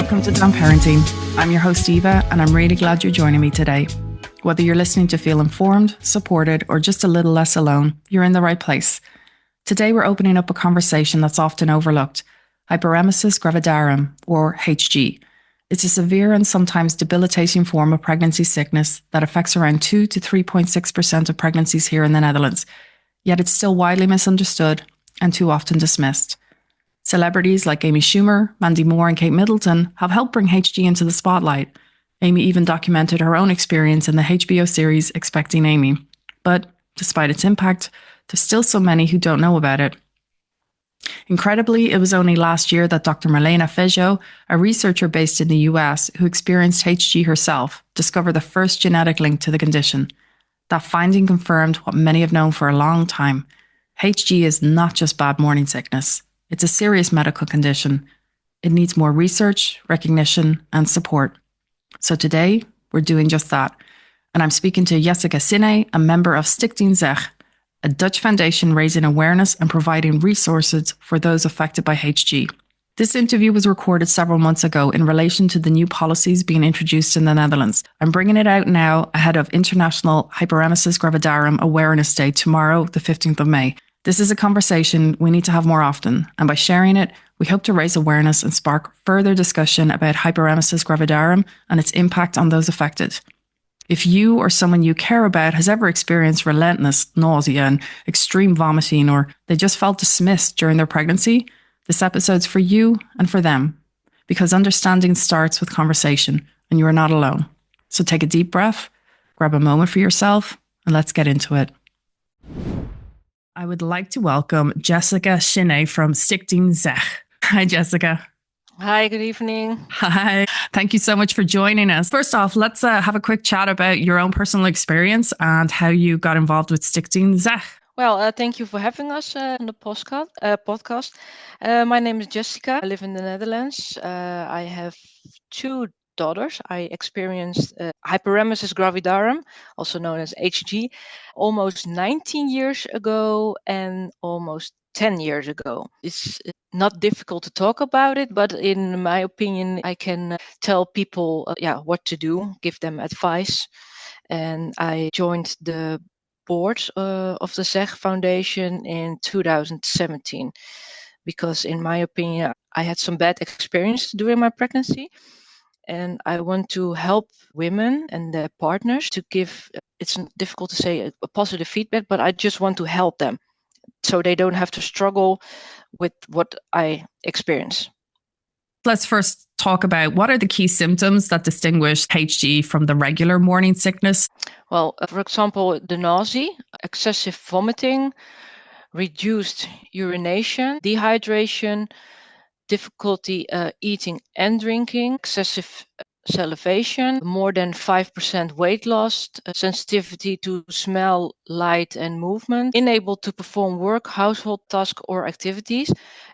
Welcome to Dumb Parenting. I'm your host, Eva, and I'm really glad you're joining me today. Whether you're listening to feel informed, supported, or just a little less alone, you're in the right place. Today, we're opening up a conversation that's often overlooked: Hyperemesis gravidarum, or HG. It's a severe and sometimes debilitating form of pregnancy sickness that affects around 2 to 3.6% of pregnancies here in the Netherlands, yet it's still widely misunderstood and too often dismissed. Celebrities like Amy Schumer, Mandy Moore, and Kate Middleton have helped bring HG into the spotlight. Amy even documented her own experience in the HBO series Expecting Amy. But despite its impact, there's still so many who don't know about it. Incredibly, it was only last year that Dr. Marlena Fejo, a researcher based in the US who experienced HG herself, discovered the first genetic link to the condition. That finding confirmed what many have known for a long time. HG is not just bad morning sickness. It's a serious medical condition. It needs more research, recognition, and support. So today, we're doing just that. And I'm speaking to Jessica Sinne, a member of Stichting Zeg, a Dutch foundation raising awareness and providing resources for those affected by HG. This interview was recorded several months ago in relation to the new policies being introduced in the Netherlands. I'm bringing it out now ahead of International Hyperemesis Gravidarum Awareness Day tomorrow, the 15th of May. This is a conversation we need to have more often, and by sharing it, we hope to raise awareness and spark further discussion about Hyperemesis gravidarum and its impact on those affected. If you or someone you care about has ever experienced relentless nausea and extreme vomiting, or they just felt dismissed during their pregnancy, this episode's for you and for them, because understanding starts with conversation, and you are not alone. So take a deep breath, grab a moment for yourself, and let's get into it. I would like to welcome Jessica Sinne from Stichting Zeg. Hi, Jessica. Hi, good evening. Hi. Thank you so much for joining us. First off, let's have a quick chat about your own personal experience and how you got involved with Stichting Zeg. Well, thank you for having us on the podcast. My name is Jessica. I live in the Netherlands. I have two daughters. I experienced Hyperemesis gravidarum, also known as HG, almost 19 years ago and almost 10 years ago. It's not difficult to talk about it, but in my opinion, I can tell people what to do, give them advice. And I joined the board of the Zeg Foundation in 2017 because, in my opinion, I had some bad experience during my pregnancy. And I want to help women and their partners to give, it's difficult to say a positive feedback, but I just want to help them so they don't have to struggle with what I experience. Let's first talk about what are the key symptoms that distinguish HG from the regular morning sickness? Well, for example, the nausea, excessive vomiting, reduced urination, dehydration, difficulty eating and drinking, excessive salivation, more than 5% weight loss, sensitivity to smell, light, and movement, unable to perform work, household tasks, or activities.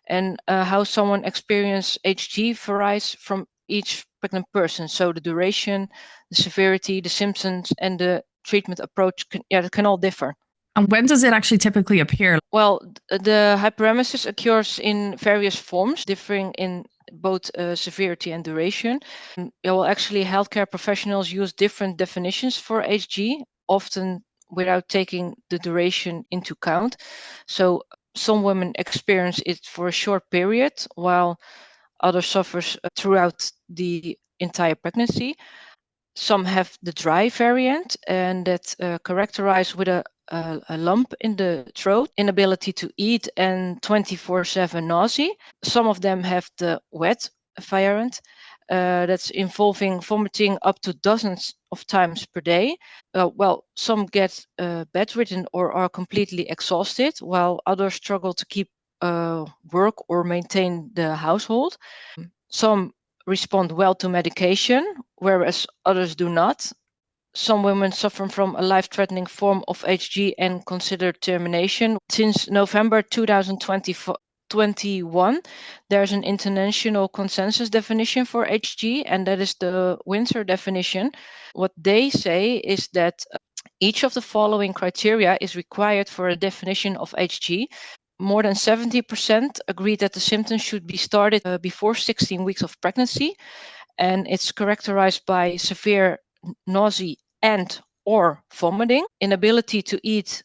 And how someone experiences HG varies from each pregnant person. So the duration, the severity, the symptoms, and the treatment approach can all differ. And when does it actually typically appear? Well, the hyperemesis occurs in various forms, differing in both severity and duration. Actually, healthcare professionals use different definitions for HG, often without taking the duration into account. So some women experience it for a short period, while others suffer throughout the entire pregnancy. Some have the dry variant, and that's characterized with a lump in the throat, inability to eat, and 24/7 nausea. Some of them have the wet variant, that's involving vomiting up to dozens of times per day. Some get bedridden or are completely exhausted, while others struggle to keep work or maintain the household. Some respond well to medication, whereas others do not. Some women suffer from a life-threatening form of HG and consider termination. Since November 2021, there's an international consensus definition for HG, and that is the Windsor definition. What they say is that each of the following criteria is required for a definition of HG. more than 70% agreed that the symptoms should be started before 16 weeks of pregnancy. And it's characterized by severe nausea and or vomiting, inability to eat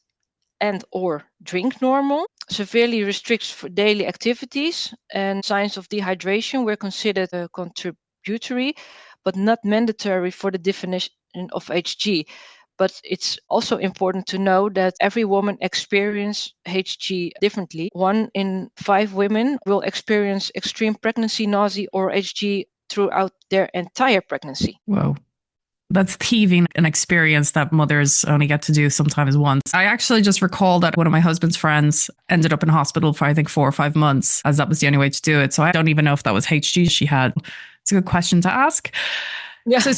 and or drink normal, severely restricts for daily activities, and signs of dehydration were considered contributory but not mandatory for the definition of HG. But it's also important to know that every woman experiences HG differently. 1 in 5 women will experience extreme pregnancy nausea or HG throughout their entire pregnancy. Whoa. That's thieving an experience that mothers only get to do sometimes once. I actually just recall that one of my husband's friends ended up in hospital for, I think, 4 or 5 months, as that was the only way to do it. So I don't even know if that was HG she had. It's a good question to ask. Yeah. So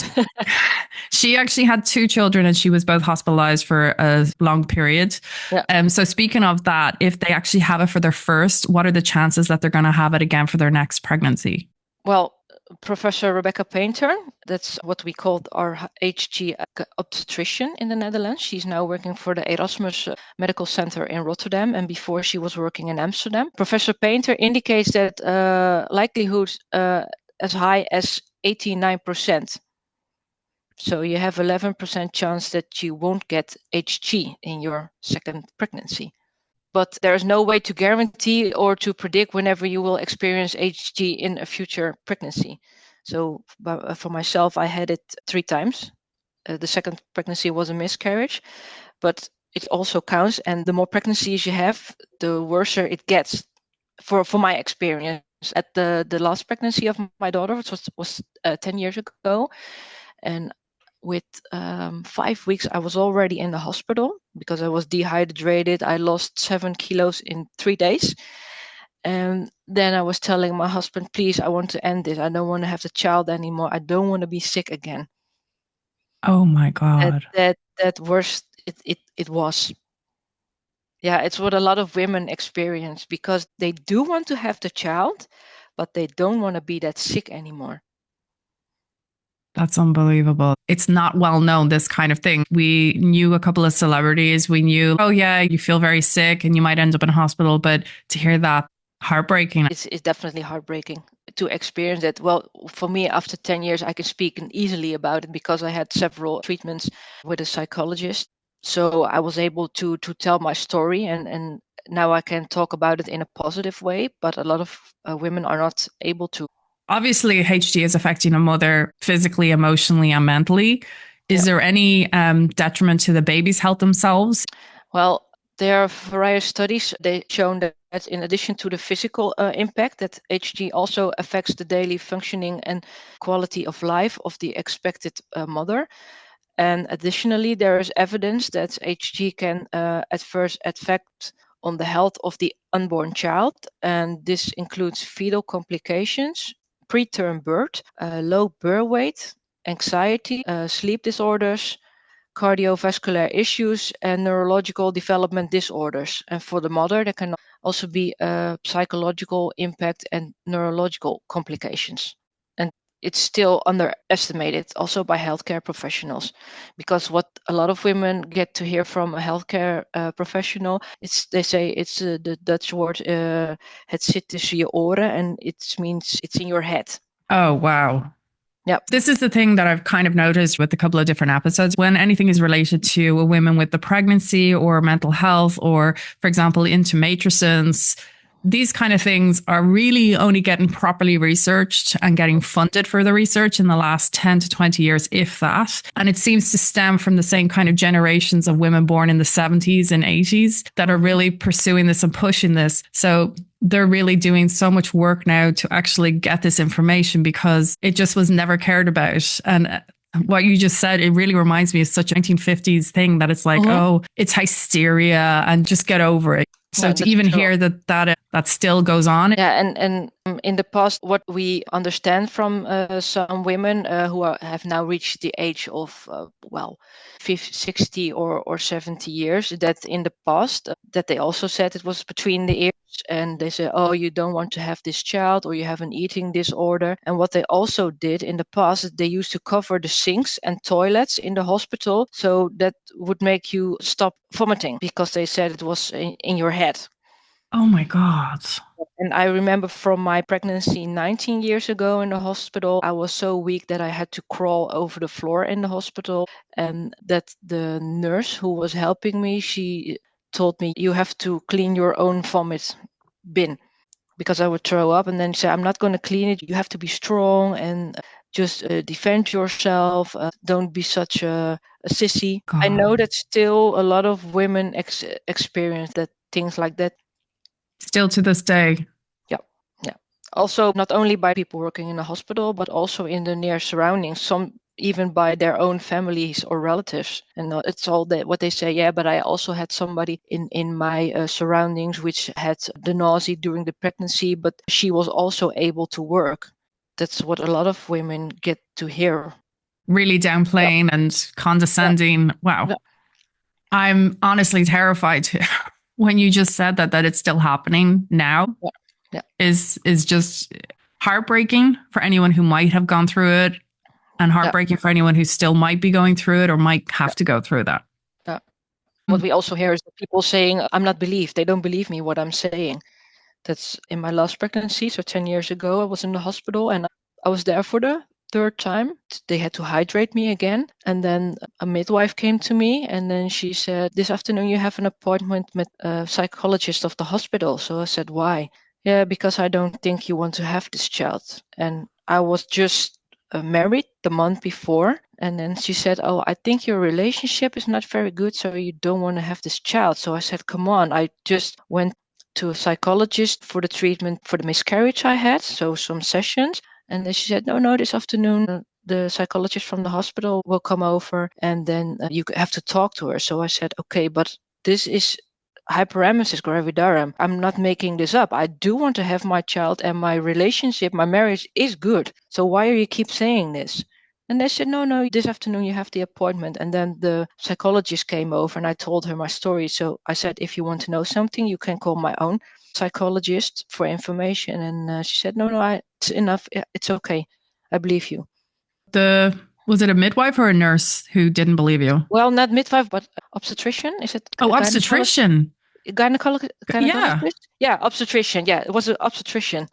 she actually had 2 children and she was both hospitalized for a long period. Yeah. So speaking of that, if they actually have it for their first, what are the chances that they're going to have it again for their next pregnancy? Well, Professor Rebecca Painter, that's what we called our HG obstetrician in the Netherlands. She's now working for the Erasmus Medical Center in Rotterdam, and before she was working in Amsterdam. Professor Painter indicates that likelihood as high as 89%. So you have 11% chance that you won't get HG in your second pregnancy. But there is no way to guarantee or to predict whenever you will experience HG in a future pregnancy. So for myself, I had it 3 times. The second pregnancy was a miscarriage, but it also counts. And the more pregnancies you have, the worse it gets. For my experience, at the last pregnancy of my daughter, which was 10 years ago, and with 5 weeks, I was already in the hospital because I was dehydrated. I lost 7 kilos in 3 days. And then I was telling my husband, please, I want to end this. I don't want to have the child anymore. I don't want to be sick again. Oh my God. That worst it was. Yeah, it's what a lot of women experience because they do want to have the child, but they don't want to be that sick anymore. That's unbelievable. It's not well known, this kind of thing. We knew a couple of celebrities. We knew, oh, yeah, you feel very sick and you might end up in hospital. But to hear that, heartbreaking. It's definitely heartbreaking to experience that. Well, for me, after 10 years, I can speak easily about it because I had several treatments with a psychologist. So I was able to tell my story, and now I can talk about it in a positive way. But a lot of women are not able to. Obviously, HG is affecting a mother physically, emotionally, and mentally. Is there any detriment to the baby's health themselves? Well, there are various studies. They shown that in addition to the physical impact, that HG also affects the daily functioning and quality of life of the expected mother. And additionally, there is evidence that HG can adverse affect on the health of the unborn child, and this includes fetal complications, preterm birth, low birth weight, anxiety, sleep disorders, cardiovascular issues, and neurological development disorders. And for the mother, there can also be a psychological impact and neurological complications. And it's still underestimated also by healthcare professionals, because what a lot of women get to hear from a healthcare professional, they say it's the Dutch word het zit tussen je oren, and it means it's in your head. Oh, wow. Yeah. This is the thing that I've kind of noticed with a couple of different episodes. When anything is related to a woman with the pregnancy or mental health, or, for example, into matricins, these kind of things are really only getting properly researched and getting funded for the research in the last 10 to 20 years, if that. And it seems to stem from the same kind of generations of women born in the 70s and 80s that are really pursuing this and pushing this. So they're really doing so much work now to actually get this information because it just was never cared about. And what you just said, it really reminds me of such a 1950s thing that it's like, oh, it's hysteria and just get over it. So to even hear that still goes on. Yeah, and in the past, what we understand from some women who have now reached the age of 50, 60 or 70 years, that in the past that they also said it was between the ears, and they say, oh, you don't want to have this child, or you have an eating disorder. And what they also did in the past, they used to cover the sinks and toilets in the hospital, so that would make you stop vomiting, because they said it was in your head. Oh my God. And I remember from my pregnancy 19 years ago in the hospital, I was so weak that I had to crawl over the floor in the hospital. And that the nurse who was helping me, she told me, you have to clean your own vomit bin because I would throw up. And then she said, I'm not going to clean it. You have to be strong and just defend yourself. Don't be such a sissy. I know God. that still a lot of women experience that things like that. Still to this day. Yeah, yeah. Also, not only by people working in the hospital, but also in the near surroundings. Some even by their own families or relatives, and it's all that what they say. Yeah, but I also had somebody in my surroundings which had the nausea during the pregnancy, but she was also able to work. That's what a lot of women get to hear. Really Yeah, downplaying and yeah, condescending. Wow. yeah, I'm honestly terrified when you just said that it's still happening now yeah, yeah, is just heartbreaking for anyone who might have gone through it and yeah, heartbreaking for anyone who still might be going through it or might yeah, have to go through that. yeah. What we also hear is that people saying, "I'm not believed. They don't believe me what I'm saying." That's in my last pregnancy. So 10 years ago, I was in the hospital and I was there for the third time. They had to hydrate me again. And then a midwife came to me and then she said, this afternoon you have an appointment with a psychologist of the hospital. So I said, why? Yeah, because I don't think you want to have this child. And I was just married the month before. And then she said, oh, I think your relationship is not very good. So you don't want to have this child. So I said, come on. I just went to a psychologist for the treatment for the miscarriage I had, so some sessions. And then she said, no, no, this afternoon the psychologist from the hospital will come over and then you have to talk to her. So I said, okay, but this is Hyperemesis gravidarum. I'm not making this up. I do want to have my child and my relationship, my marriage is good. So why are you keep saying this? And they said, no, no, this afternoon you have the appointment. And then the psychologist came over and I told her my story. So I said, if you want to know something, you can call my own psychologist for information. And she said, no, no, it's enough. It's okay. I believe you. The Was it a midwife or a nurse who didn't believe you? Well, not midwife, but obstetrician. Is it Oh, gynecologist? obstetrician. Yeah. Gynecologist? Yeah, obstetrician. Yeah, it was an obstetrician.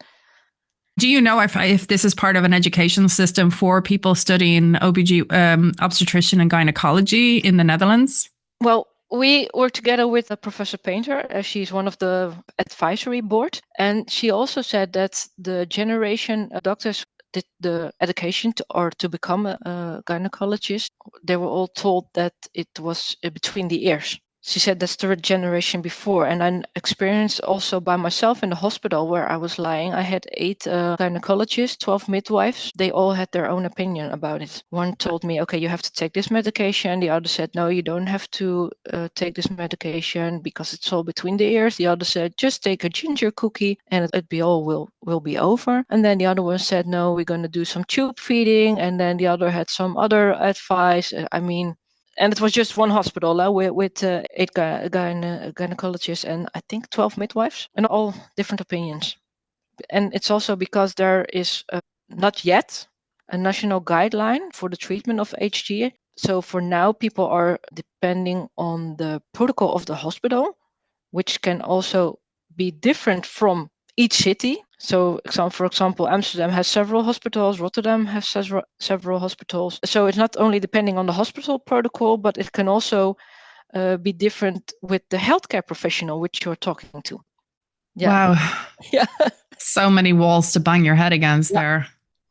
Do you know if this is part of an educational system for people studying obstetrician and gynecology in the Netherlands? Well, we were together with Professor Painter. She's one of the advisory board, and she also said that the generation doctors did the education to become a gynecologist. They were all told that it was between the ears. She said that's third generation before, and I experienced also by myself in the hospital where I was lying. I had 8 gynecologists, 12 midwives. They all had their own opinion about it. One told me, okay, you have to take this medication. The other said, no, you don't have to take this medication because it's all between the ears. The other said, just take a ginger cookie and it be all will be over. And then the other one said, no, we're going to do some tube feeding. And then the other had some other advice. I mean, and it was just one hospital with 8 gynecologists and I think 12 midwives and all different opinions. And it's also because there is not yet a national guideline for the treatment of HG. So for now, people are depending on the protocol of the hospital, which can also be different from each city. So, for example, Amsterdam has several hospitals, Rotterdam has several hospitals. So it's not only depending on the hospital protocol, but it can also be different with the healthcare professional which you're talking to. Yeah. Wow. Yeah. So many walls to bang your head against Yeah. there.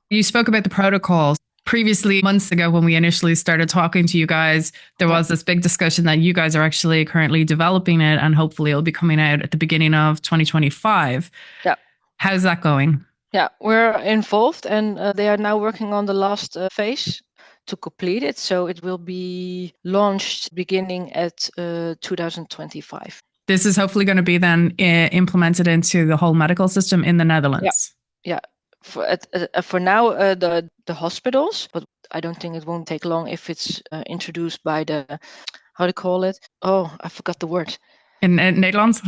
You spoke about the protocols. Previously, months ago, when we initially started talking to you guys, there Yeah. was this big discussion that you guys are actually currently developing it and hopefully it'll be coming out at the beginning of 2025. Yeah. How's that going? Yeah, we're involved and they are now working on the last phase to complete it. So it will be launched beginning at 2025. This is hopefully going to be then implemented into the whole medical system in the Yeah, Netherlands. yeah. For now, the hospitals, but I don't think it won't take long if it's introduced by the how do you call it? Oh, I forgot the word. In Nederland?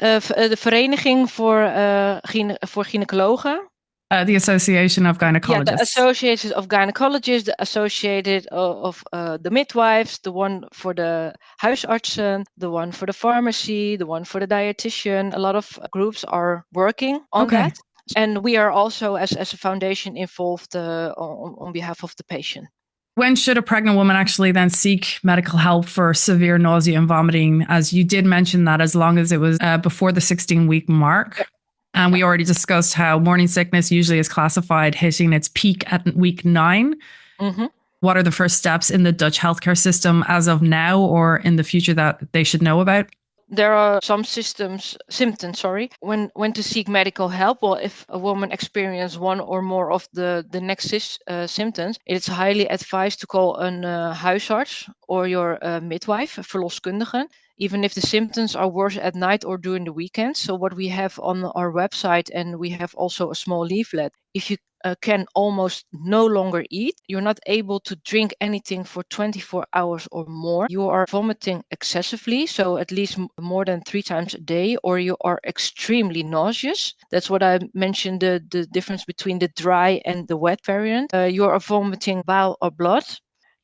De Vereniging voor gynaecologen. The Association of Yeah, the Gynecologists. associations of gynecologists, the associated of the midwives, the one for the huisartsen, the one for the pharmacy, the one for the dietitian. A lot of groups are working on Okay. that. And we are also, as a foundation, involved on behalf of the patient. When should a pregnant woman actually then seek medical help for severe nausea and vomiting? As you did mention that as long as it was before the 16-week mark. Yep. And we already discussed how morning sickness usually is classified hitting its peak at week 9. Mm-hmm. What are the first steps in the Dutch healthcare system as of now or in the future that they should know about? There are some symptoms, when to seek medical help. Well, if a woman experiences one or more of the next symptoms, it's highly advised to call an huisarts or your midwife, verloskundige, even if the symptoms are worse at night or during the weekend. So what we have on our website, and we have also a small leaflet, if you can almost no longer eat, you're not able to drink anything for 24 hours or more, you are vomiting excessively, so at least more than 3 times a day, or you are extremely nauseous. That's what I mentioned, the difference between the dry and the wet variant. You are vomiting bile or blood.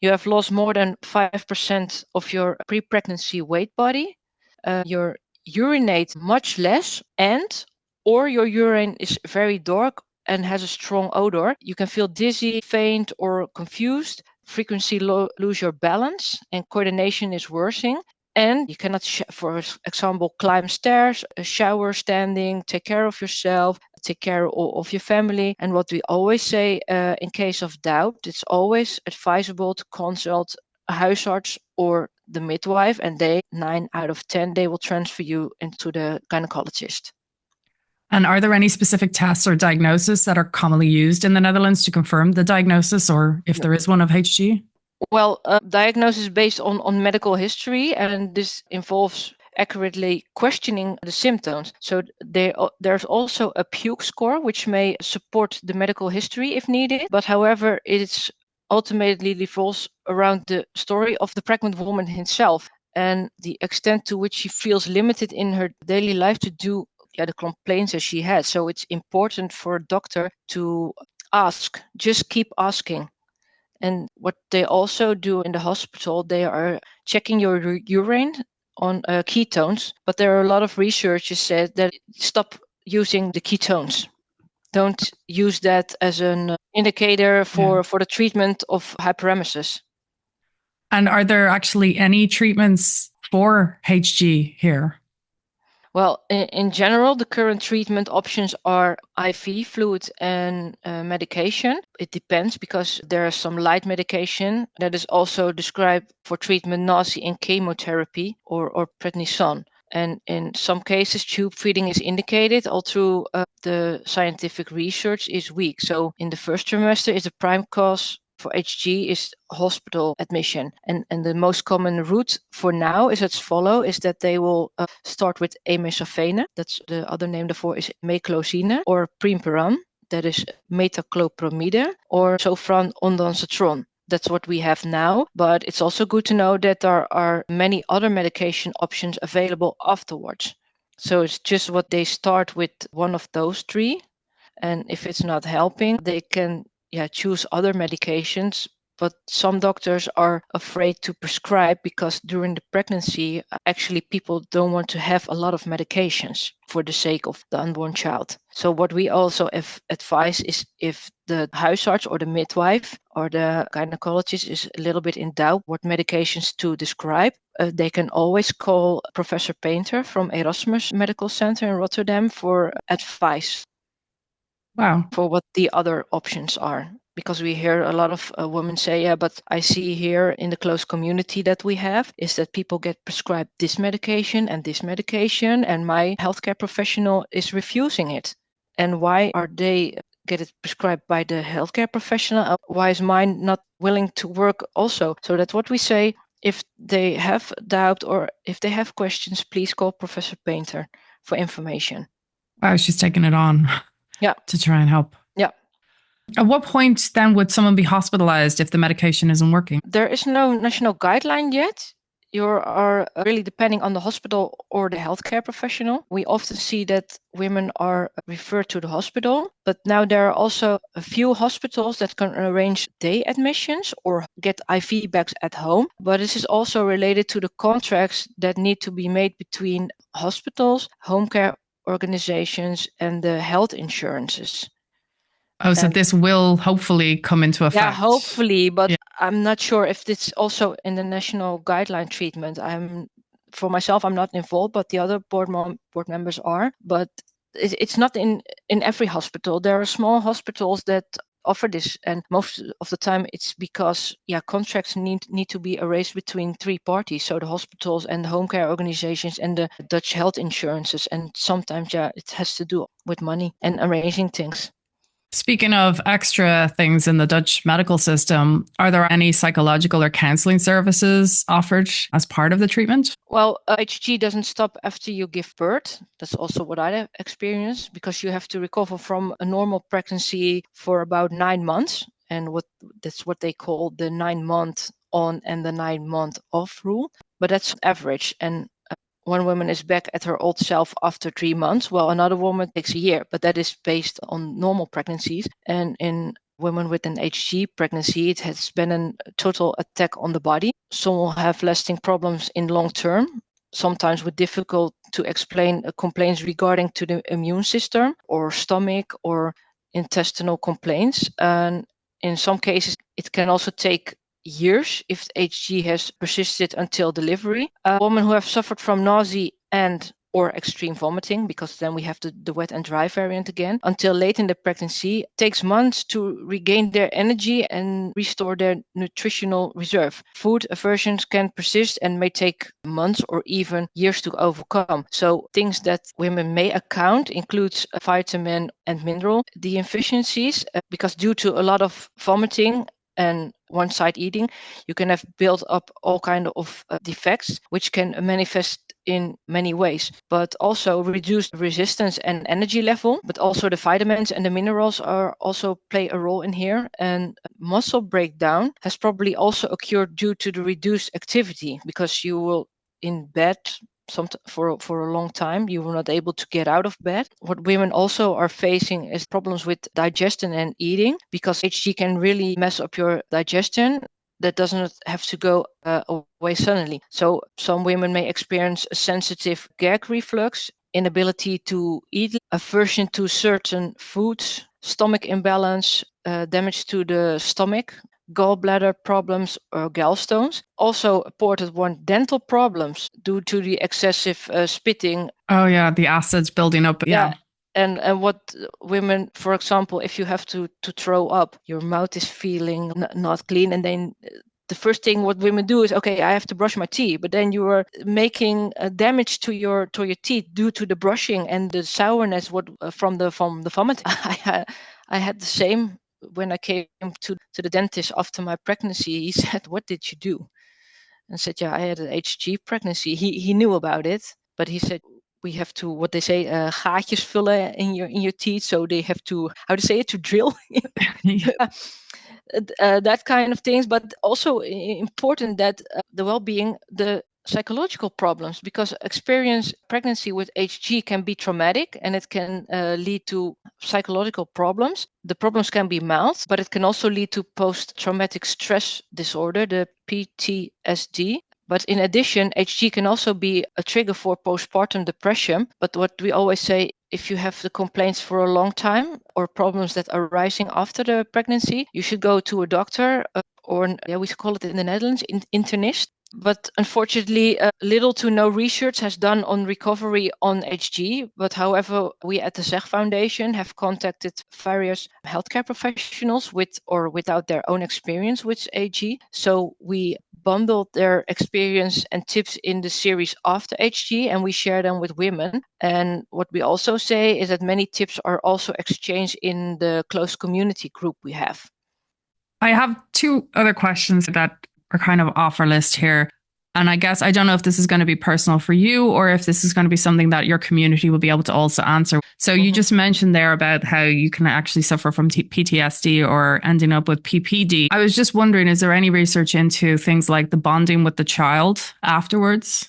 You have lost more than 5% of your pre-pregnancy weight body. You urinate much less, and or your urine is very dark and has a strong odor. You can feel dizzy, faint, or confused. Frequency lose your balance, and coordination is worsening. And you cannot, for example, climb stairs, shower standing, take care of yourself, take care of your family. And what we always say, in case of doubt, it's always advisable to consult a huisarts or the midwife, and 9 out of 10, they will transfer you into the gynecologist. And are there any specific tests or diagnoses that are commonly used in the Netherlands to confirm the diagnosis or if there is one of HG? Well, diagnosis based on medical history, and this involves accurately questioning the symptoms. So there's also a puke score, which may support the medical history if needed. But however, it's ultimately revolves around the story of the pregnant woman herself and the extent to which she feels limited in her daily life to do the complaints that she has. So it's important for a doctor to ask, just keep asking. And what they also do in the hospital, they are checking your urine on ketones. But there are a lot of researchers said that stop using the ketones. Don't use that as an indicator for the treatment of hyperemesis. And are there actually any treatments for HG here? Well, in general, the current treatment options are IV fluid and medication. It depends because there is some light medication that is also described for treatment nausea in chemotherapy or prednisone. And in some cases, tube feeding is indicated, although the scientific research is weak. So in the first trimester, is the prime cause for HG is hospital admission. And the most common route for now is as follow, is that they will start with amezafene. That's the other name for is meclozine, or primperan, that is metoclopramide, or sofran ondansetron. That's what we have now, but it's also good to know that there are many other medication options available afterwards. So it's just what they start with, one of those 3. And if it's not helping, they can choose other medications. But some doctors are afraid to prescribe because during the pregnancy, actually people don't want to have a lot of medications for the sake of the unborn child. So what we also advise is, if the huisarts or the midwife or the gynecologist is a little bit in doubt what medications to describe, they can always call Professor Painter from Erasmus Medical Center in Rotterdam for advice. Wow. For what the other options are. Because we hear a lot of women say, yeah, but I see here in the close community that we have is that people get prescribed this medication, and my healthcare professional is refusing it. And why are they get it prescribed by the healthcare professional? Why is mine not willing to work also? So that's what we say. If they have doubt or if they have questions, please call Professor Painter for information. Wow, she's taking it on to try and help. Yeah. At what point then would someone be hospitalized if the medication isn't working? There is no national guideline yet. you are really depending on the hospital or the healthcare professional. We often see that women are referred to the hospital, but now there are also a few hospitals that can arrange day admissions or get IV bags at home. But this is also related to the contracts that need to be made between hospitals, home care organizations, and the health insurances. Oh, so this will hopefully come into Yeah, effect. hopefully, but Yeah. I'm not sure if it's also in the national guideline treatment. For myself, I'm not involved, but the other board members are. But it's not in every hospital. There are small hospitals that offer this, and most of the time it's because contracts need to be arranged between three parties, so the hospitals and the home care organizations and the Dutch health insurances, and sometimes it has to do with money and arranging things. Speaking of extra things in the Dutch medical system, are there any psychological or counseling services offered as part of the treatment? Well, HG doesn't stop after you give birth. That's also what I experienced, because you have to recover from a normal pregnancy for about 9 months. And that's what they call the 9 month on and the 9 month off rule. But that's average. And one woman is back at her old self after 3 months, while another woman takes a year. But that is based on normal pregnancies. And in women with an HG pregnancy, it has been a total attack on the body. Some will have lasting problems in long term, sometimes with difficult to explain complaints regarding to the immune system or stomach or intestinal complaints. And in some cases, it can also take years if HG has persisted until delivery. A woman who have suffered from nausea and or extreme vomiting, because then we have the wet and dry variant again, until late in the pregnancy, takes months to regain their energy and restore their nutritional reserve. Food aversions can persist and may take months or even years to overcome. So things that women may account includes vitamin and mineral deficiencies, because due to a lot of vomiting and one side eating, you can have built up all kind of defects, which can manifest in many ways, but also reduced resistance and energy level. But also the vitamins and the minerals are also play a role in here. And muscle breakdown has probably also occurred due to the reduced activity, because you will in bed for a long time, you were not able to get out of bed. What women also are facing is problems with digestion and eating, because HG can really mess up your digestion. That doesn't have to go away suddenly. So some women may experience a sensitive gag reflux, inability to eat, aversion to certain foods, stomach imbalance, damage to the stomach, gallbladder problems or gallstones. Also reported one dental problems due to the excessive spitting. Oh, yeah, the acids building up. Yeah. And what women, for example, if you have to throw up, your mouth is feeling not clean, and then the first thing what women do is, okay, I have to brush my teeth, but then you are making damage to your teeth due to the brushing and the sourness from the vomit. I had the same when I came to the dentist after my pregnancy. He said, "What did you do?" And said, "Yeah, I had an HG pregnancy." He knew about it, but he said, we have to, what they say, gaatjes vullen in your teeth, so they have to, how to say it, to drill. That kind of things, but also important that the well-being, the psychological problems, because experience pregnancy with HG can be traumatic and it can lead to psychological problems. The problems can be mild, but it can also lead to post-traumatic stress disorder, the PTSD. But in addition, HG can also be a trigger for postpartum depression. But what we always say, if you have the complaints for a long time or problems that are rising after the pregnancy, you should go to a doctor, or we call it in the Netherlands, internist. But unfortunately, little to no research has done on recovery on HG. But however, we at the ZEG Foundation have contacted various healthcare professionals with or without their own experience with HG. So we bundled their experience and tips in the series after HG, and we share them with women. And what we also say is that many tips are also exchanged in the close community group we have. I have two other questions that are kind of off our list here. And I guess I don't know if this is going to be personal for you or if this is going to be something that your community will be able to also answer. So you Mhm. just mentioned there about how you can actually suffer from PTSD or ending up with PPD. I was just wondering, is there any research into things like the bonding with the child afterwards?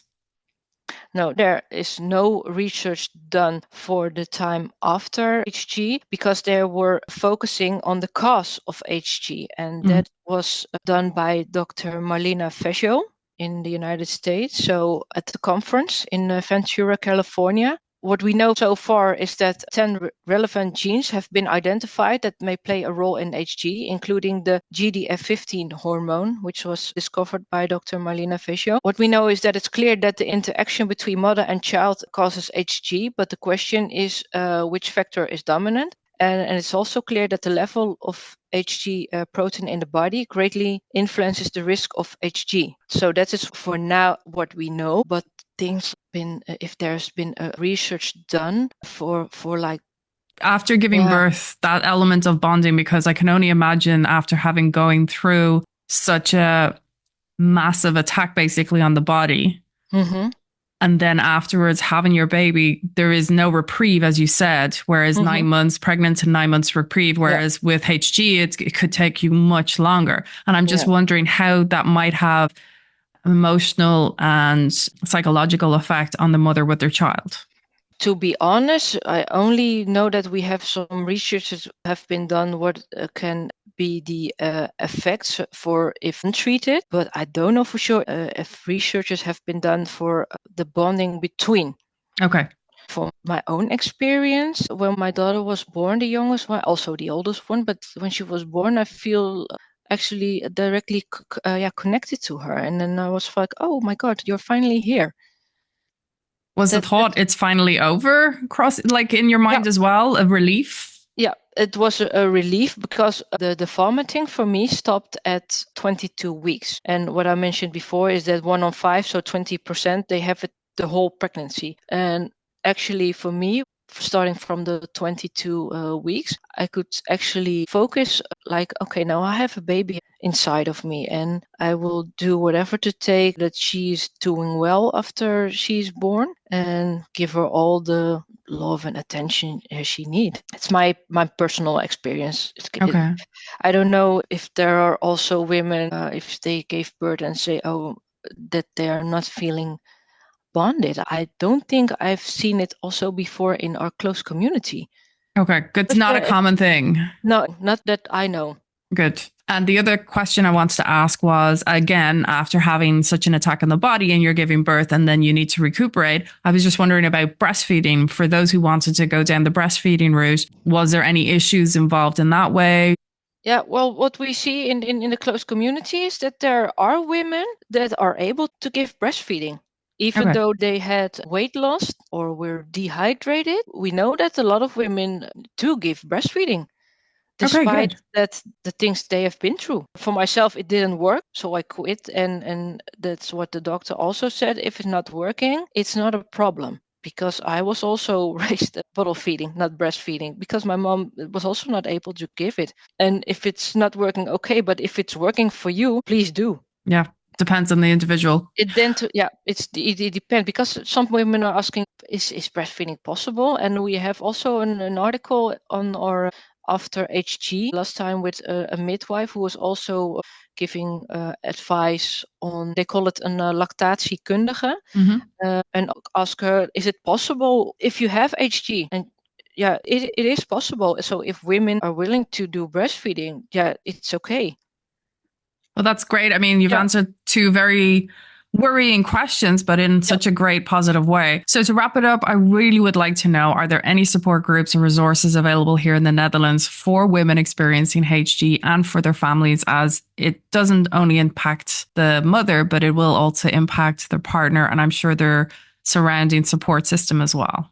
No, there is no research done for the time after HG because they were focusing on the cause of HG, and Mm. that was done by Dr. Marlena Fescio in the United States. So at the conference in Ventura, California. What we know so far is that 10 relevant genes have been identified that may play a role in HG, including the GDF15 hormone, which was discovered by Dr. Marlena Fischer. What we know is that it's clear that the interaction between mother and child causes HG, but the question is which factor is dominant. And it's also clear that the level of HG protein in the body greatly influences the risk of HG. So that is for now what we know, but things been if there's been a research done for like After giving yeah. birth, that element of bonding, because I can only imagine after having going through such a massive attack basically on the body. Mm-hmm. And then afterwards having your baby, there is no reprieve, as you said, whereas Mm-hmm. 9 months pregnant and 9 months reprieve, Yeah. whereas with HG, it could take you much longer. And I'm just Yeah. wondering how that might have emotional and psychological effect on the mother with their child. To be honest, I only know that we have some researches have been done what can be the effects for if untreated, but I don't know for sure if researches have been done for the bonding between. Okay. From my own experience, when my daughter was born, the youngest one, also the oldest one, but when she was born, I feel actually directly connected to her. And then I was like, oh my God, you're finally here. Was the That thought it's finally over cross like in your yeah. mind as well, a relief? Yeah, it was a relief because the vomiting for me stopped at 22 weeks. And what I mentioned before is that 1 on 5, so 20%, they have it the whole pregnancy. And actually, for me, starting from the 22 weeks, I could actually focus like, okay, now I have a baby inside of me, and I will do whatever to take that she's doing well after she's born and give her all the love and attention she needs. It's my personal experience. Okay. I don't know if there are also women if they gave birth and say, oh, that they are not feeling bonded. I don't think I've seen it also before in our close community. Okay. It's But not a common thing. no, not that I know. Good. And the other question I wanted to ask was again, after having such an attack on the body and you're giving birth and then you need to recuperate, I was just wondering about breastfeeding for those who wanted to go down the breastfeeding route. Was there any issues involved in that way? Yeah, well, what we see in the close community is that there are women that are able to give breastfeeding. Even Okay. though they had weight loss or were dehydrated, we know that a lot of women do give breastfeeding Okay, despite good. that the things they have been through. For myself, it didn't work, so I quit, and that's what the doctor also said. If it's not working, it's not a problem because I was also raised bottle feeding, not breastfeeding, because my mom was also not able to give it. And if it's not working, okay, but if it's working for you, please do. Yeah. Depends on the individual. It depends because some women are asking, is breastfeeding possible? And we have also an article on our after HG last time with a midwife who was also giving advice on, they call it een lactatiekundige, Mm-hmm. and ask her, is it possible if you have HG? And yeah, it is possible. So if women are willing to do breastfeeding, yeah, it's okay. Well, that's great. I mean, you've Yeah. answered two very worrying questions, but in Yeah. such a great positive way. So, to wrap it up, I really would like to know, are there any support groups and resources available here in the Netherlands for women experiencing HG and for their families, as it doesn't only impact the mother, but it will also impact their partner and I'm sure their surrounding support system as well?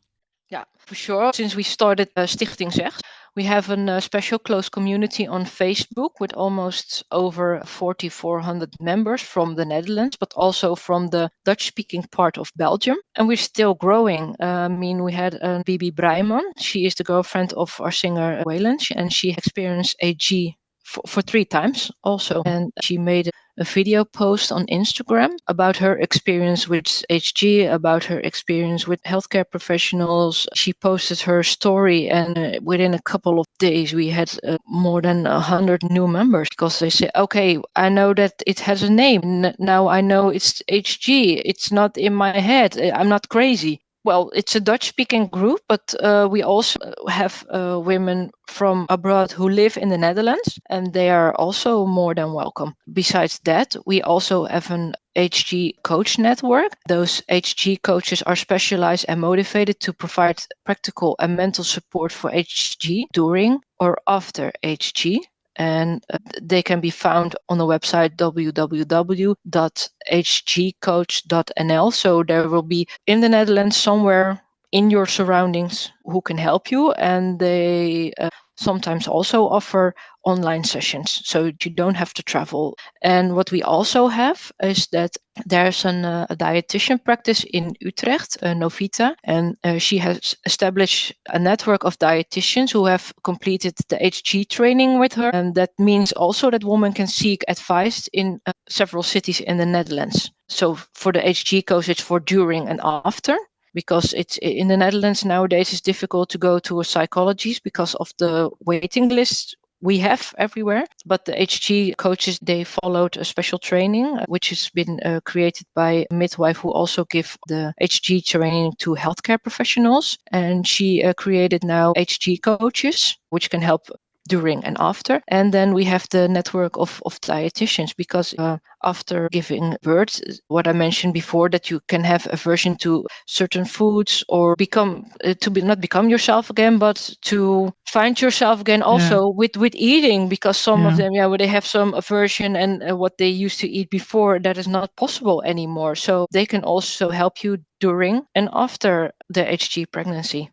Yeah, for sure. Since we started Stichting Zegt, we have a special close community on Facebook with almost over 4,400 members from the Netherlands, but also from the Dutch-speaking part of Belgium. And we're still growing. I mean, we had Bibi Breiman. She is the girlfriend of our singer Waylon, and she experienced AG for 3 times also. And she made a video post on Instagram about her experience with HG, about her experience with healthcare professionals. She posted her story, and within a couple of days, we had more than 100 new members because they say, okay, I know that it has a name. Now I know it's HG. It's not in my head. I'm not crazy. Well, it's a Dutch-speaking group, but we also have women from abroad who live in the Netherlands, and they are also more than welcome. Besides that, we also have an HG coach network. Those HG coaches are specialized and motivated to provide practical and mental support for HG during or after HG. And they can be found on the website www.hgcoach.nl. So there will be in the Netherlands somewhere in your surroundings who can help you. And they sometimes also offer online sessions, so you don't have to travel. And what we also have is that there's a dietitian practice in Utrecht, Novita, and she has established a network of dietitians who have completed the HG training with her. And that means also that women can seek advice in several cities in the Netherlands. So for the HG coach, it's for during and after, because it's in the Netherlands nowadays it's difficult to go to a psychologist because of the waiting list we have everywhere. But the HG coaches, they followed a special training which has been created by a midwife who also give the HG training to healthcare professionals, and she created now HG coaches which can help during and after. And then we have the network of dietitians, because after giving birth, what I mentioned before, that you can have aversion to certain foods or not become yourself again, but to find yourself again also with eating, because some of them, where they have some aversion and what they used to eat before, that is not possible anymore. So they can also help you during and after the HG pregnancy.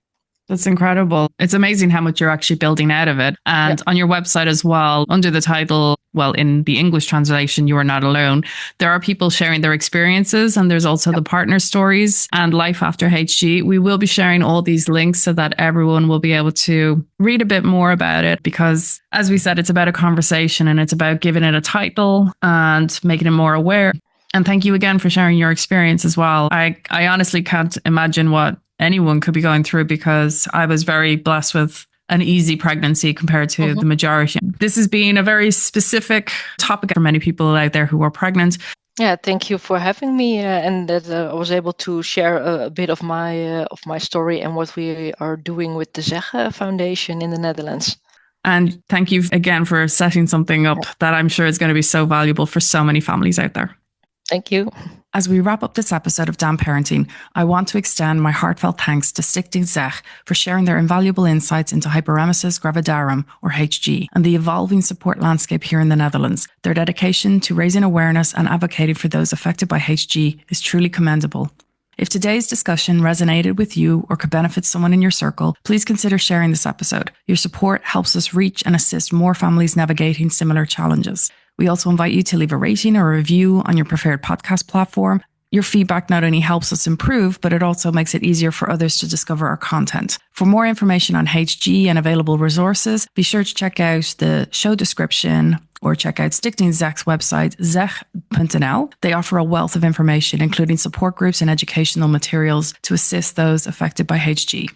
That's incredible. It's amazing how much you're actually building out of it. And on your website as well, under the title, well, in the English translation, You Are Not Alone, there are people sharing their experiences, and there's also the partner stories and life after HG. We will be sharing all these links so that everyone will be able to read a bit more about it, because as we said, it's about a conversation and it's about giving it a title and making it more aware. And thank you again for sharing your experience as well. I honestly can't imagine what anyone could be going through, because I was very blessed with an easy pregnancy compared to the majority. This has been a very specific topic for many people out there who are pregnant. Yeah, thank you for having me, and that I was able to share a bit of my story and what we are doing with the Zeg Foundation in the Netherlands. And thank you again for setting something up that I'm sure is going to be so valuable for so many families out there. Thank you. As we wrap up this episode of Damn Parenting, I want to extend my heartfelt thanks to Stichting Zeg for sharing their invaluable insights into Hyperemesis gravidarum, or HG, and the evolving support landscape here in the Netherlands. Their dedication to raising awareness and advocating for those affected by HG is truly commendable. If today's discussion resonated with you or could benefit someone in your circle, please consider sharing this episode. Your support helps us reach and assist more families navigating similar challenges. We also invite you to leave a rating or a review on your preferred podcast platform. Your feedback not only helps us improve, but it also makes it easier for others to discover our content. For more information on HG and available resources, be sure to check out the show description or check out Stichting Zeg's website, zeg.nl. They offer a wealth of information, including support groups and educational materials to assist those affected by HG.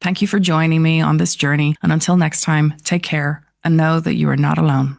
Thank you for joining me on this journey, and until next time, take care and know that you are not alone.